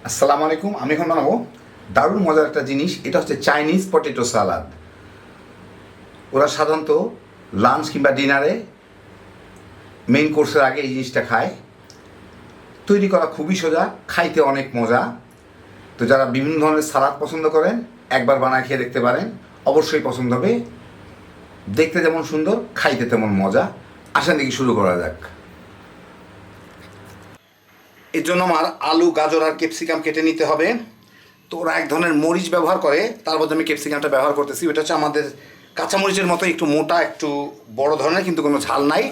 আসসালামু আলাইকুম। আমি এখন বানাবো দারুণ মজার একটা জিনিস। এটা হচ্ছে চাইনিজ পটেটো সালাদ। ওরা সাধারণত লাঞ্চ কিংবা ডিনারে মেইন কোর্সের আগে এই জিনিসটা খায়। তৈরি করা খুবই সোজা, খাইতে অনেক মজা। তো যারা বিভিন্ন ধরনের সালাদ পছন্দ করেন একবার বানায় খেয়ে দেখতে পারেন, অবশ্যই পছন্দ হবে। দেখতে যেমন সুন্দর, খাইতে তেমন মজা। আসেন দেখি শুরু করা যাক। এর জন্য আমার আলু, গাজর আর ক্যাপসিকাম কেটে নিতে হবে। তো ওরা এক ধরনের মরিচ ব্যবহার করে, তার মধ্যে আমি ক্যাপসিকামটা ব্যবহার করতেছি। ওটা হচ্ছে আমাদের কাঁচামরিচের মতো, একটু মোটা, একটু বড় ধরনের, কিন্তু কোনো ঝাল নাই।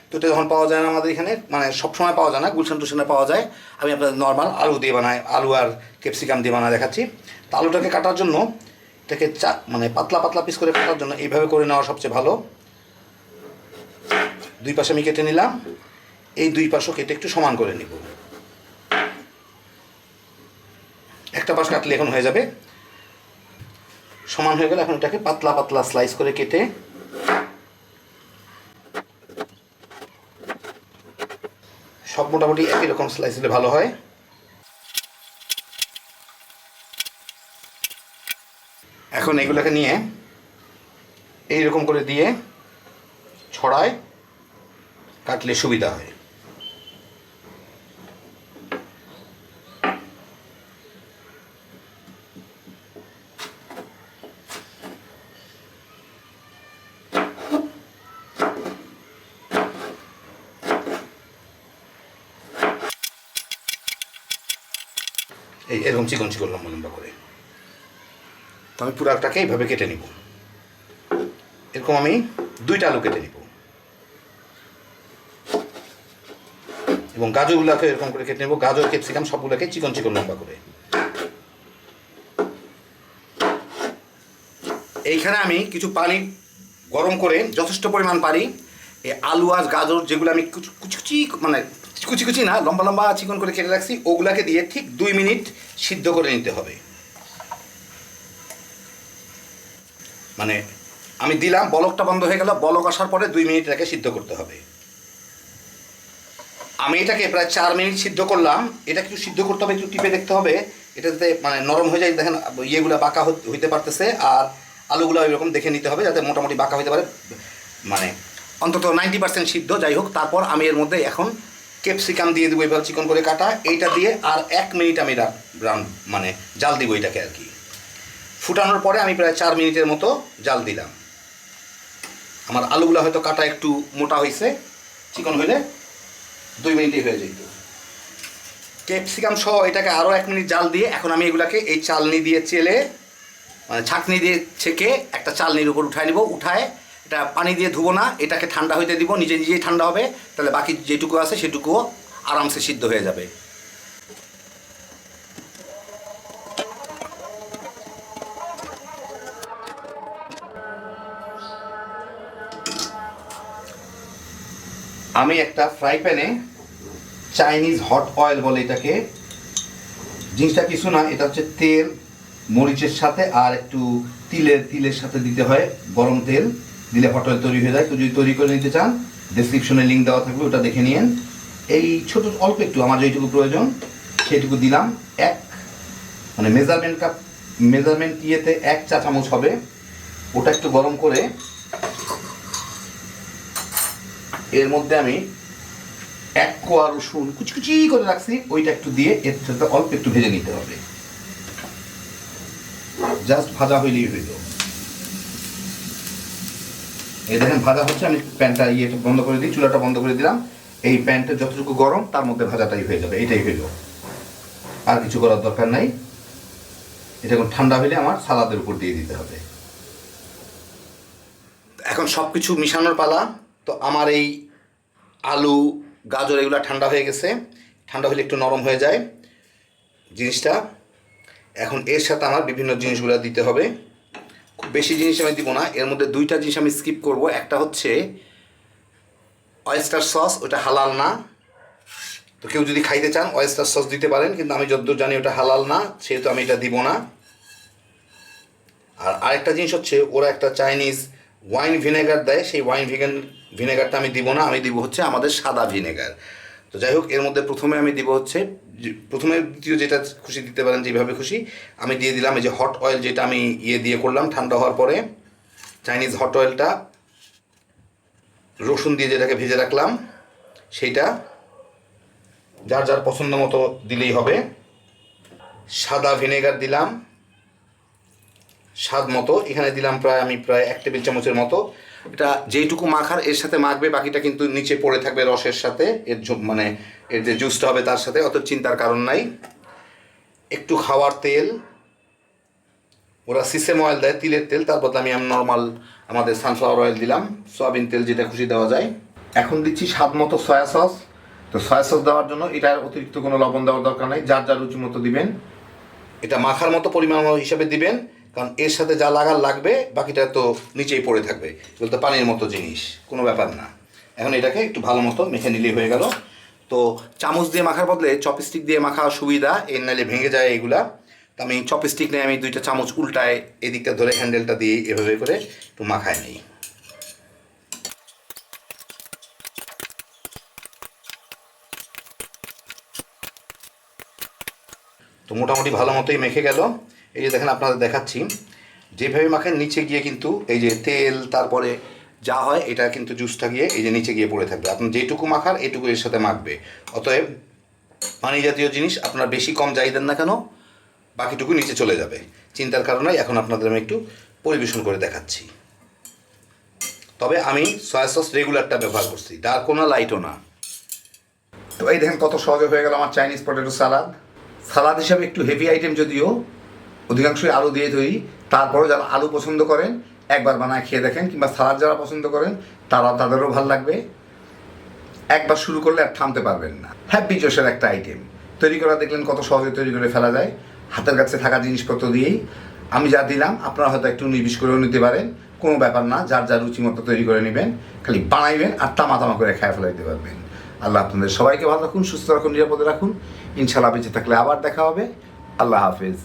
তো এটা যখন পাওয়া যায় না আমাদের এখানে, মানে সবসময় পাওয়া যায় না, গুলশান টুলশানে পাওয়া যায়। আমি আপনাদের নর্মাল আলু দিয়ে বানাই, আলু আর ক্যাপসিকাম দিয়ে বানায় দেখাচ্ছি। তো আলুটাকে কাটার জন্য এটাকে মানে পাতলা পাতলা পিস করে কাটার জন্য এইভাবে করে নেওয়া সবচেয়ে ভালো। দুই পাশে আমি কেটে নিলাম, এই দুই পাশও কেটে একটু সমান করে নিব। একটা পাশ কাটলে এখন হয়ে যাবে, সমান হয়ে গেলে এখন এটাকে পাতলা পাতলা স্লাইস করে কেটে সব মোটামুটি একই রকম স্লাইস হলে ভালো হয়। এখন এগুলোকে নিয়ে এইরকম করে দিয়ে ছড়ায় কাটলে সুবিধা হয়। এই এরকম চিকন চিকন লম্বা লম্বা করে তো আমি পুরাটাকে এইভাবে কেটে নিব। এরকম আমি দুইটা আলু কেটে নিব এবং গাজরগুলোকে এরকম করে কেটে নেব। গাজর, ক্যাপসিকাম সবগুলোকে চিকন চিকন লম্বা করে। এইখানে আমি কিছু পানি গরম করে, যথেষ্ট পরিমাণ পানি, এই আলু আর গাজর যেগুলো আমি কুচি কুচি, মানে কুচি কুচি না, লম্বা লম্বা চিকন করে কেটে রাখছি, ওগুলাকে দিয়ে ঠিক 2 মিনিট সিদ্ধ করে নিতে হবে। মানে আমি দিলাম, বলকটা বন্ধ হয়ে গেল, বলক আসার পরে 2 মিনিট এটাকে সিদ্ধ করতে হবে। আমি এটাকে প্রায় 4 মিনিট সিদ্ধ করলাম। এটা একটু সিদ্ধ করতে হবে, একটু টিপে দেখতে হবে এটা যাতে মানে নরম হয়ে যায়। দেখেন ইয়েগুলো বাঁকা হইতে পারতেছে, আর আলুগুলো এরকম দেখে নিতে হবে যাতে মোটামুটি বাঁকা হইতে পারে, মানে অন্তত 90% সিদ্ধ। যাই হোক, তারপর আমি এর মধ্যে এখন ক্যাপসিকাম দিয়ে দেবো, এবার চিকন করে কাটা। এইটা দিয়ে আর 1 মিনিট আমি মানে জাল দিব এটাকে আর কি। ফুটানোর পরে আমি প্রায় 4 মিনিটের মতো জাল দিলাম। আমার আলুগুলো হয়তো কাটা একটু মোটা হয়েছে, চিকন হইলে 2 মিনিটই হয়ে যেত। ক্যাপসিকাম সহ এটাকে আরও 1 মিনিট জাল দিয়ে এখন আমি এগুলাকে এই চালনি দিয়ে চেলে, মানে ছাঁকনি দিয়ে ছেঁকে একটা চালনির উপর উঠায় নেব। উঠায় এটা পানি দিয়ে ধুবো না, এটাকে ঠান্ডা হইতে দিব, নিজে নিজেই ঠান্ডা হবে। তাহলে বাকি যেটুকু আছে সেটুকুও আরামসে সিদ্ধ হয়ে যাবে। আমি একটা ফ্রাই প্যানে, চাইনিজ হট অয়েল বলে এটাকে, জিনিসটা কিছু না, এটা হচ্ছে তেল মরিচের সাথে আর একটু তিলের সাথে দিতে হয়। গরম তেল দিলে হট অয়েল তৈরি হয়ে যায়। তো যদি তৈরি করে নিতে চান, ডেসক্রিপশনে লিঙ্ক দেওয়া থাকবে, ওটা দেখে নিন। এই ছোট অল্প একটু আমার যেটুকু প্রয়োজন সেটুকু দিলাম। মানে মেজারমেন্ট ইয়েতে 1 চা চামচ হবে। ওটা একটু গরম করে এর মধ্যে আমি 1 কোয়া রসুন কুচকুচি করে রাখছি, ওইটা একটু দিয়ে এর সাথে অল্প একটু ভেজে নিতে হবে। জাস্ট ভাজা হইলেই হইল। এই দেখেন ভাজা হচ্ছে, আমি প্যানটা ইয়েটা বন্ধ করে দিই, চুলাটা বন্ধ করে দিলাম। এই প্যানটা যতটুকু গরম তার মধ্যে ভাজাটাই হয়ে যাবে। এটাই হইল, আর কিছু করার দরকার নাই। এটা এখন ঠান্ডা হইলে আমার সালাদের উপর দিয়ে দিতে হবে। এখন সব কিছু মিশানোর পালা। তো আমার এই আলু, গাজর এগুলো ঠান্ডা হয়ে গেছে। ঠান্ডা হলে একটু নরম হয়ে যায় জিনিসটা। এখন এর সাথে আমার বিভিন্ন জিনিসগুলো দিতে হবে। খুব বেশি জিনিস আমি দিব না, এর মধ্যে 2টা জিনিস আমি স্কিপ করব। একটা হচ্ছে অয়েস্টার সস, ওটা হালাল না। তো কেউ যদি খাইতে চান অয়েস্টার সস দিতে পারেন, কিন্তু আমি যতদূর জানি ওটা হালাল না, সেহেতু আমি এটা দিব না। আর আরেকটা জিনিস হচ্ছে, ওরা একটা চাইনিজ ওয়াইন ভিনেগার দেয়, সেই ওয়াইন ভিনেগারটা আমি দিব না। আমি দিব হচ্ছে আমাদের সাদা ভিনেগার। তো যাই হোক, এর মধ্যে প্রথমে আমি দিব হচ্ছে প্রথমে দ্বিতীয় যেটা খুশি দিতে পারেন, যেভাবে খুশি। আমি দিয়ে দিলাম এই যে হট অয়েল, যেটা আমি দিয়ে করলাম ঠান্ডা হওয়ার পরে, চাইনিজ হট অয়েলটা, রসুন দিয়ে যেটাকে ভেজে রাখলাম সেইটা, যার যার পছন্দ মতো দিলেই হবে। সাদা ভিনেগার দিলাম স্বাদ মতো, এখানে দিলাম আমি প্রায় 1 টেবিল চামচের মতো। এটা যেইটুকু মাখার এর সাথে মাখবে, বাকিটা কিন্তু নিচে পড়ে থাকবে রসের সাথে, এর মানে এর যে জুসটা হবে তার সাথে, অত চিন্তার কারণ নাই। একটু খাওয়ার তেল, ওরা সিসেম অয়েল দেয়, তিলের তেল, তার বদলে আমি নর্মাল আমাদের সানফ্লাওয়ার অয়েল দিলাম, সয়াবিন তেল, যেটা খুশি দেওয়া যায়। এখন দিচ্ছি স্বাদ মতো সয়া সস। তো সয়া সস দেওয়ার জন্য এটার অতিরিক্ত কোনো লবণ দেওয়ার দরকার নেই, যার যার রুচি মতো দিবেন। এটা মাখার মতো পরিমাণ হিসাবে দিবেন, কারণ এর সাথে যা লাগবে বাকিটা তো নিচেই পড়ে থাকবে, এগুলো তো পানির মতো জিনিস, কোনো ব্যাপার না। এখন এটাকে একটু ভালো মতো মেখে নিলেই হয়ে গেল। তো চামচ দিয়ে মাখার বদলে চপস্টিক দিয়ে মাখা সুবিধা, এর নাইলে ভেঙে যায় এগুলা। তো আমি চপস্টিক নিয়ে আমি 2টা চামচ উল্টায় এদিকটা ধরে হ্যান্ডেলটা দিয়ে এভাবে করে একটু মাখায় নিই। তো মোটামুটি ভালো মতোই মেখে গেল। এই যে দেখেন, আপনাদের দেখাচ্ছি, যেভাবে মাখেন নিচে গিয়ে কিন্তু এই যে তেল তারপরে যা হয় এটা কিন্তু জুসটা গিয়ে এই যে নিচে গিয়ে পড়ে থাকবে। আপনি যেটুকু মাখার এটুকু এর সাথে মাখবে। অতএব পানি জাতীয় জিনিস আপনার বেশি কম যাই দেন না কেন, বাকিটুকু নিচে চলে যাবে, চিন্তার কারণে। এখন আপনাদের আমি একটু পরিবেশন করে দেখাচ্ছি। তবে আমি সয়া সস রেগুলারটা ব্যবহার করছি, ডার্কও না লাইটও না। তো এই দেখেন কত সহজে হয়ে গেল আমার চাইনিজ পটেটো সালাদ। সালাদ হিসাবে একটু হেভি আইটেম, যদিও অধিকাংশই আলু দিয়ে তৈরি, তারপরেও যারা আলু পছন্দ করেন একবার বানায় খেয়ে দেখেন, কিংবা সালাদ যারা পছন্দ করেন তাদেরও ভালো লাগবে। একবার শুরু করলে আর থামতে পারবেন না। হ্যাপি জোশের একটা আইটেম তৈরি করা দেখলেন কত সহজে তৈরি করে ফেলা যায় হাতের কাছে থাকা জিনিসপত্র দিয়েই। আমি যা দিলাম আপনারা হয়তো একটু নির্বিষ করেও নিতে পারেন, কোনো ব্যাপার না, যার যার রুচি মতো তৈরি করে নেবেন, খালি বানাইবেন আর তামা করে খেয়ে ফেলাইতে পারবেন। আল্লাহ আপনাদের সবাইকে ভালো রাখুন, সুস্থ রাখুন, নিরাপদে রাখুন। ইনশাআল্লাহ বেঁচে থাকলে আবার দেখা হবে। আল্লাহ হাফেজ।